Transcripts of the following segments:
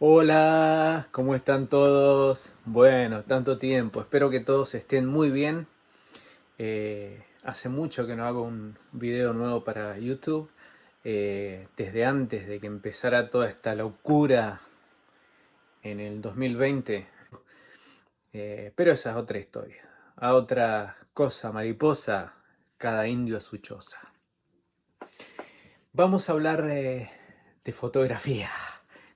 Hola, ¿cómo están todos? Bueno, tanto tiempo, espero que todos estén muy bien. Hace mucho que no hago un video nuevo para YouTube, desde antes de que empezara toda esta locura en el 2020. Pero esa es otra historia. A otra cosa mariposa, cada indio a su choza. Vamos a hablar de fotografía,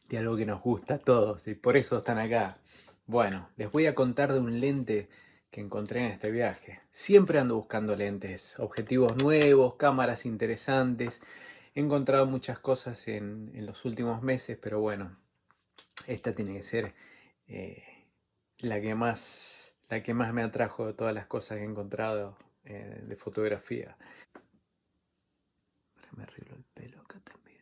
de algo que nos gusta a todos y por eso están acá. Bueno, les voy a contar de un lente que encontré en este viaje. Siempre ando buscando lentes, objetivos nuevos, cámaras interesantes. He encontrado muchas cosas en los últimos meses, pero bueno, esta tiene que ser eh, la que más me atrajo de todas las cosas que he encontrado de fotografía. Me arreglo el pelo acá también.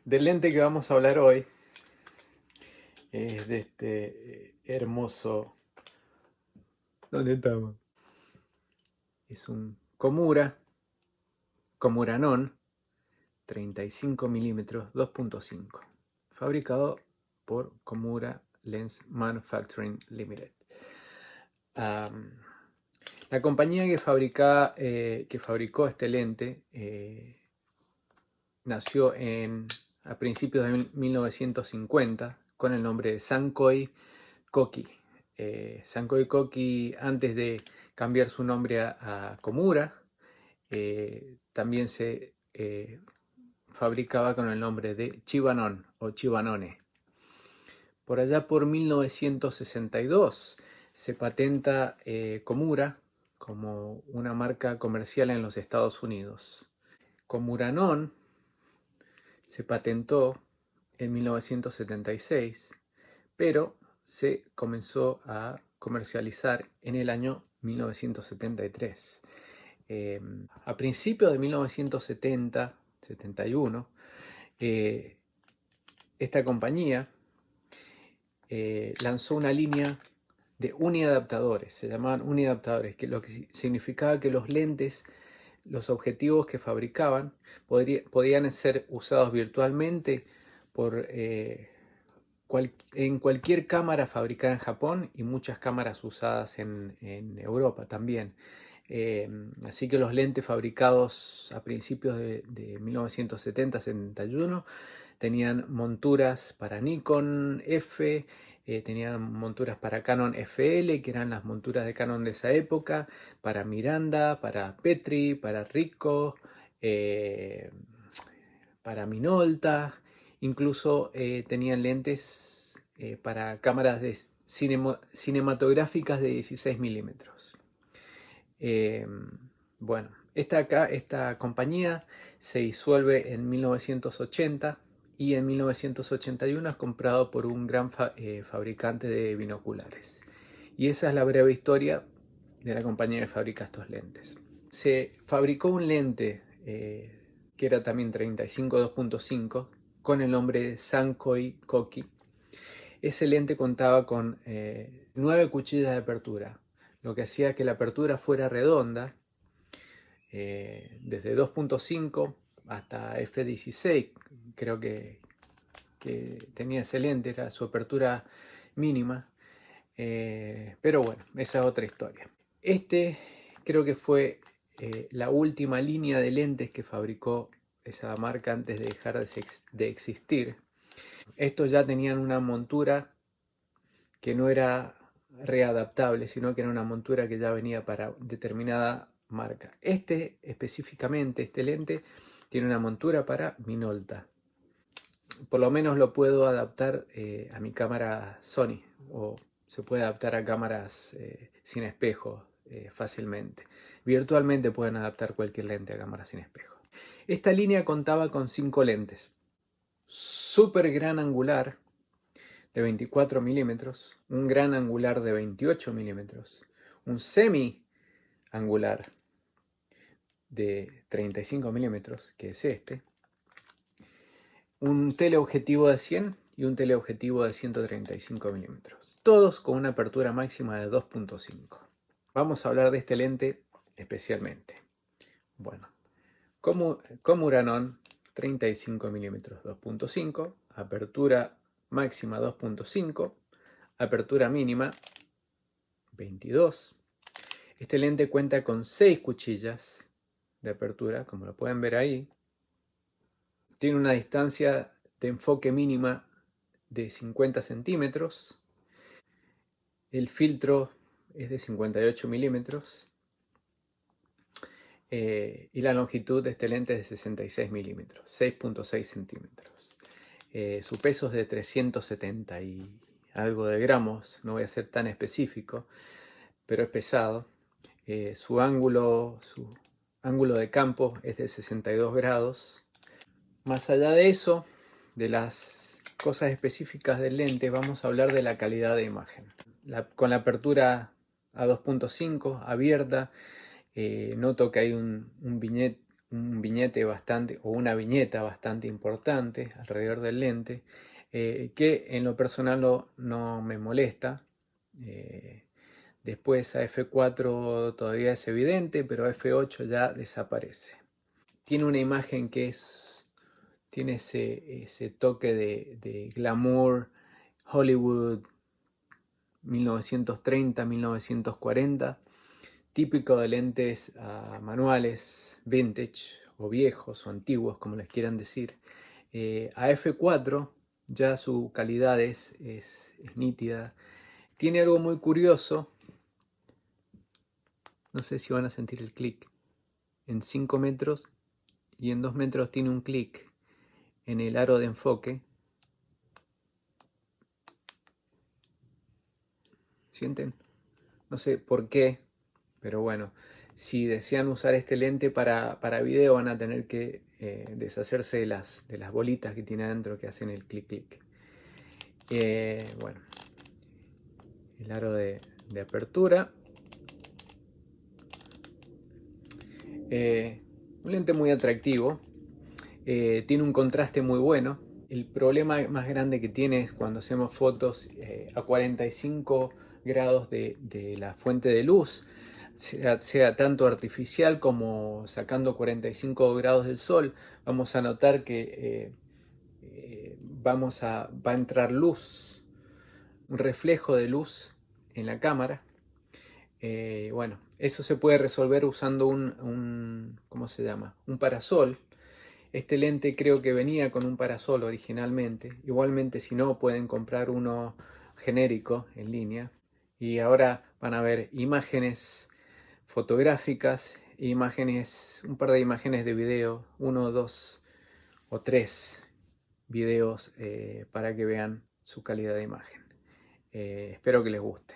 Del lente que vamos a hablar hoy es de este hermoso. ¿Dónde estamos? Es un Komura Non 35 milímetros 2.5, fabricado por Komura Lens Manufacturing Limited. Um, la compañía que fabricó este lente nació a principios de 1950 con el nombre de Sankei Koki. Sankei Koki, antes de cambiar su nombre a Komura, también se fabricaba con el nombre de Chiba-Non o Chiba-None. Por allá por 1962 se patenta Komura como una marca comercial en los Estados Unidos. Komura-Non se patentó en 1976, pero se comenzó a comercializar en el año 1973. A principios de 1970-71, esta compañía lanzó una línea de uniadaptadores, se llamaban uniadaptadores, lo que significaba que los lentes, los objetivos que fabricaban, podían ser usados virtualmente en cualquier cámara fabricada en Japón y muchas cámaras usadas en Europa también. Así que los lentes fabricados a principios de 1970-71 tenían monturas para Nikon F, tenían monturas para Canon FL, que eran las monturas de Canon de esa época, para Miranda, para Petri, para Ricoh, para Minolta, incluso tenían lentes para cámaras cinematográficas de 16 milímetros. Bueno, esta compañía se disuelve en 1980 y en 1981 es comprado por un gran fabricante de binoculares. Y esa es la breve historia de la compañía que fabrica estos lentes. Se fabricó un lente que era también 35-2.5 con el nombre de Sankei Koki. Ese lente contaba con 9 cuchillas de apertura, lo que hacía que la apertura fuera redonda, desde 2.5 hasta f16, creo que tenía ese lente, era su apertura mínima, pero bueno, esa es otra historia. Este creo que fue la última línea de lentes que fabricó esa marca antes de dejar de existir. Estos ya tenían una montura que no era readaptable, sino que era una montura que ya venía para determinada marca. Específicamente, este lente tiene una montura para Minolta. Por lo menos lo puedo adaptar a mi cámara Sony, o se puede adaptar a cámaras sin espejo fácilmente. Virtualmente pueden adaptar cualquier lente a cámara sin espejo. Esta línea contaba con 5 lentes. Super gran angular de 24 milímetros, un gran angular de 28 milímetros, un semi angular de 35 milímetros, que es este, un teleobjetivo de 100 y un teleobjetivo de 135 milímetros, todos con una apertura máxima de 2.5. Vamos a hablar de este lente especialmente. Bueno, Komura Non 35 milímetros 2.5, apertura máxima 2.5, apertura mínima 22. Este lente cuenta con 6 cuchillas de apertura, como lo pueden ver ahí. Tiene una distancia de enfoque mínima de 50 centímetros. El filtro es de 58 milímetros. Y la longitud de este lente es de 66 milímetros, 6.6 centímetros. Su peso es de 370 y algo de gramos, no voy a ser tan específico, pero es pesado. Su ángulo de campo es de 62 grados. Más allá de eso, de las cosas específicas del lente, vamos a hablar de la calidad de imagen. Con la apertura a 2.5 abierta, noto que hay un viñete bastante, o una viñeta bastante importante alrededor del lente, que en lo personal no me molesta. Después a f4 todavía es evidente, pero a f8 ya desaparece. Tiene una imagen que tiene ese toque de glamour, Hollywood 1930, 1940, típico de lentes manuales, vintage o viejos o antiguos, como les quieran decir. A f4 ya su calidad es nítida. Tiene algo muy curioso, no sé si van a sentir el clic, en 5 metros y en 2 metros tiene un clic en el aro de enfoque. ¿Sienten? No sé por qué, pero bueno, si desean usar este lente para video van a tener que deshacerse de las bolitas que tiene adentro que hacen el clic clic. Bueno, el aro de apertura. Un lente muy atractivo. Tiene un contraste muy bueno. El problema más grande que tiene es cuando hacemos fotos a 45 grados de la fuente de luz, sea tanto artificial como sacando 45 grados del sol, vamos a notar que va a entrar luz, un reflejo de luz en la cámara. Bueno, eso se puede resolver usando ¿cómo se llama? Un parasol. Este lente creo que venía con un parasol originalmente. Igualmente, si no, pueden comprar uno genérico en línea. Y ahora van a ver imágenes fotográficas, un par de imágenes de video, 1, 2 o 3 videos para que vean su calidad de imagen. Espero que les guste.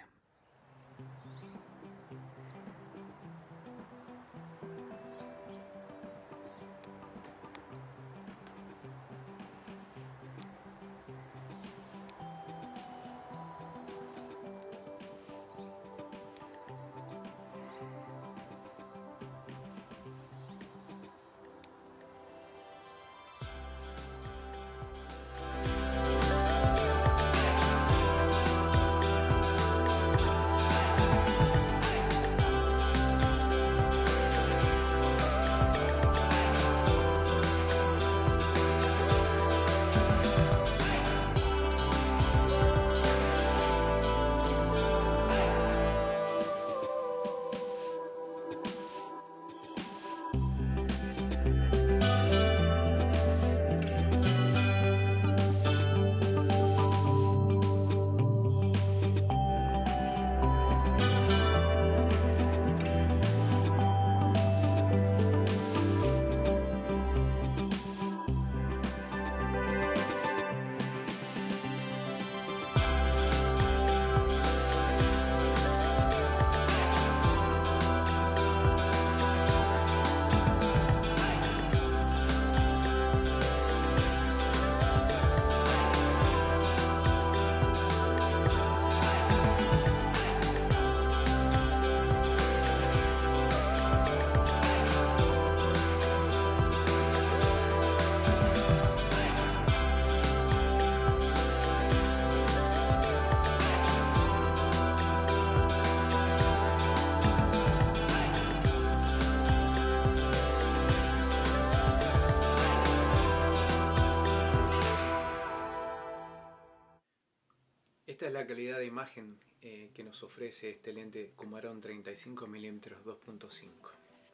Esta es la calidad de imagen que nos ofrece este lente Coumaron 35mm 2.5.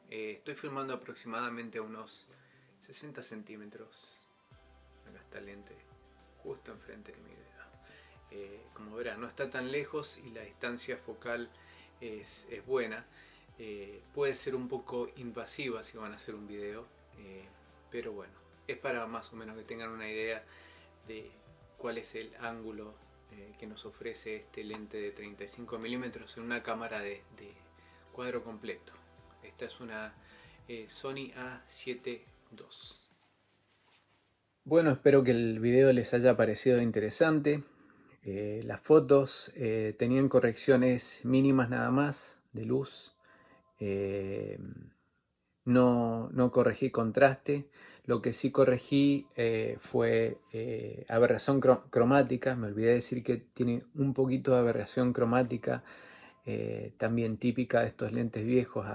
Estoy filmando aproximadamente a unos 60 centímetros. Acá está el lente justo enfrente de mi dedo. Como verán, no está tan lejos y la distancia focal es buena. Puede ser un poco invasiva si van a hacer un video, pero bueno, es para más o menos que tengan una idea de cuál es el ángulo que nos ofrece este lente de 35 milímetros en una cámara de cuadro completo. Esta es una Sony A7 II. Bueno, espero que el video les haya parecido interesante. Las fotos tenían correcciones mínimas nada más de luz. No corregí contraste. Lo que sí corregí fue aberración cromática. Me olvidé decir que tiene un poquito de aberración cromática, también típica de estos lentes viejos,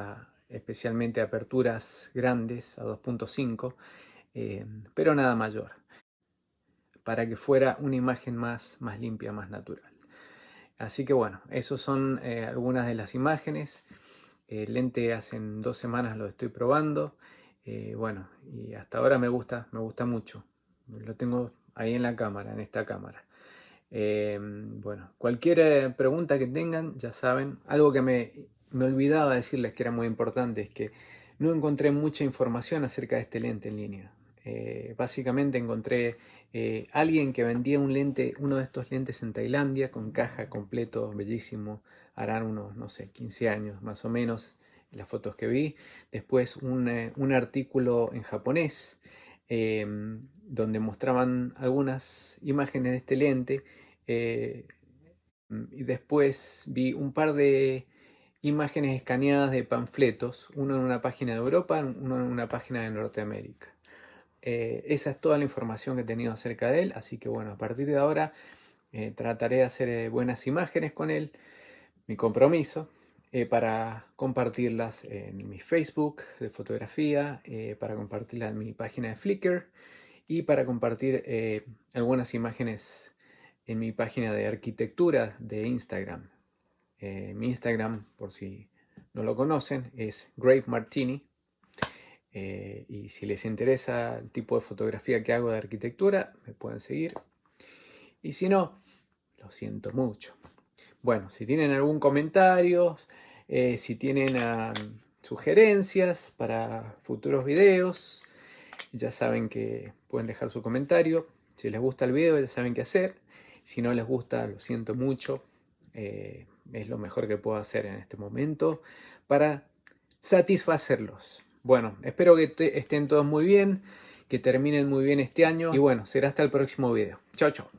especialmente aperturas grandes a 2.5, pero nada mayor, para que fuera una imagen más limpia, más natural. Así que bueno, esos son algunas de las imágenes. El lente hace 2 semanas lo estoy probando. Bueno, y hasta ahora me gusta mucho. Lo tengo ahí en la cámara, en esta cámara. Bueno, cualquier pregunta que tengan, ya saben. Algo que me olvidaba decirles que era muy importante es que no encontré mucha información acerca de este lente en línea. Básicamente encontré alguien que vendía uno de estos lentes en Tailandia con caja completo, bellísimo. Harán unos, no sé, 15 años más o menos, las fotos que vi. Después un artículo en japonés donde mostraban algunas imágenes de este lente. Y después vi un par de imágenes escaneadas de panfletos, uno en una página de Europa, uno en una página de Norteamérica. Esa es toda la información que he tenido acerca de él, así que bueno, a partir de ahora trataré de hacer buenas imágenes con él. Mi compromiso para compartirlas en mi Facebook de fotografía, para compartirlas en mi página de Flickr y para compartir algunas imágenes en mi página de arquitectura de Instagram. Mi Instagram, por si no lo conocen, es Grape Martini. Y si les interesa el tipo de fotografía que hago de arquitectura, me pueden seguir. Y si no, lo siento mucho. Bueno, si tienen algún comentario, si tienen sugerencias para futuros videos, ya saben que pueden dejar su comentario. Si les gusta el video, ya saben qué hacer. Si no les gusta, lo siento mucho. Es lo mejor que puedo hacer en este momento para satisfacerlos. Bueno, espero que estén todos muy bien, que terminen muy bien este año. Y bueno, será hasta el próximo video. Chao, chao.